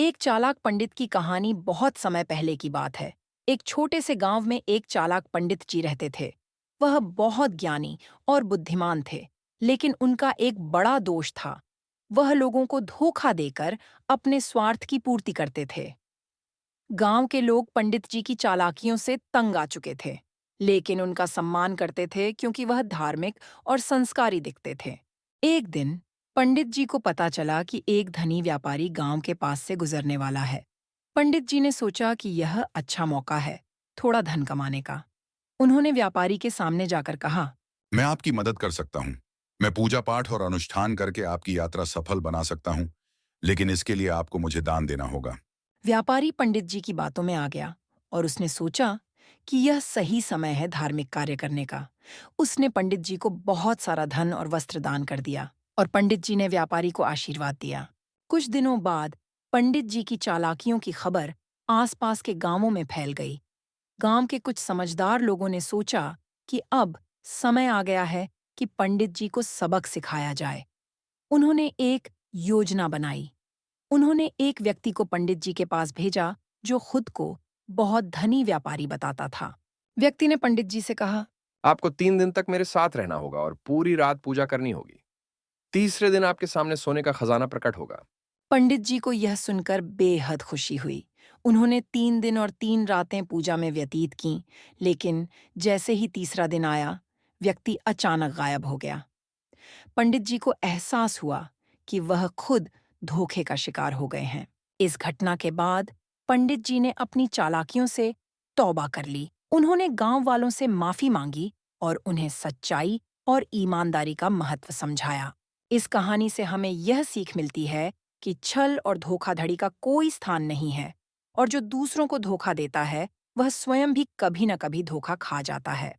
एक चालाक पंडित की कहानी बहुत समय पहले की बात है। एक छोटे से गांव में एक चालाक पंडित जी रहते थे। वह बहुत ज्ञानी और बुद्धिमान थे, लेकिन उनका एक बड़ा दोष था। वह लोगों को धोखा देकर अपने स्वार्थ की पूर्ति करते थे। गांव के लोग पंडित जी की चालाकियों से तंग आ चुके थे, लेकिन उनका सम्मान करते थे क्योंकि वह धार्मिक और संस्कारी दिखते थे। एक दिन पंडित जी को पता चला कि एक धनी व्यापारी गांव के पास से गुजरने वाला है। पंडित जी ने सोचा कि यह अच्छा मौका है थोड़ा धन कमाने का। उन्होंने व्यापारी के सामने जाकर कहा, मैं आपकी मदद कर सकता हूँ। मैं पूजा पाठ और अनुष्ठान करके आपकी यात्रा सफल बना सकता हूँ, लेकिन इसके लिए आपको मुझे दान देना होगा। व्यापारी पंडित जी की बातों में आ गया और उसने सोचा कि यह सही समय है धार्मिक कार्य करने का। उसने पंडित जी को बहुत सारा धन और वस्त्र दान कर दिया और पंडित जी ने व्यापारी को आशीर्वाद दिया। कुछ दिनों बाद पंडित जी की चालाकियों की खबर आसपास के गांवों में फैल गई। गांव के कुछ समझदार लोगों ने सोचा कि अब समय आ गया है कि पंडित जी को सबक सिखाया जाए। उन्होंने एक योजना बनाई। उन्होंने एक व्यक्ति को पंडित जी के पास भेजा जो खुद को बहुत धनी व्यापारी बताता था। व्यक्ति ने पंडित जी से कहा, आपको 3 दिन तक मेरे साथ रहना होगा और पूरी रात पूजा करनी होगी। तीसरे दिन आपके सामने सोने का खजाना प्रकट होगा। पंडित जी को यह सुनकर बेहद खुशी हुई। उन्होंने 3 दिन और 3 रातें पूजा में व्यतीत की, लेकिन जैसे ही तीसरा दिन आया, व्यक्ति अचानक गायब हो गया। पंडित जी को एहसास हुआ कि वह खुद धोखे का शिकार हो गए हैं। इस घटना के बाद पंडित जी ने अपनी चालाकियों से तौबा कर ली। उन्होंने गांव वालों से माफी मांगी और उन्हें सच्चाई और ईमानदारी का महत्व समझाया। इस कहानी से हमें यह सीख मिलती है कि छल और धोखाधड़ी का कोई स्थान नहीं है और जो दूसरों को धोखा देता है, वह स्वयं भी कभी न कभी धोखा खा जाता है।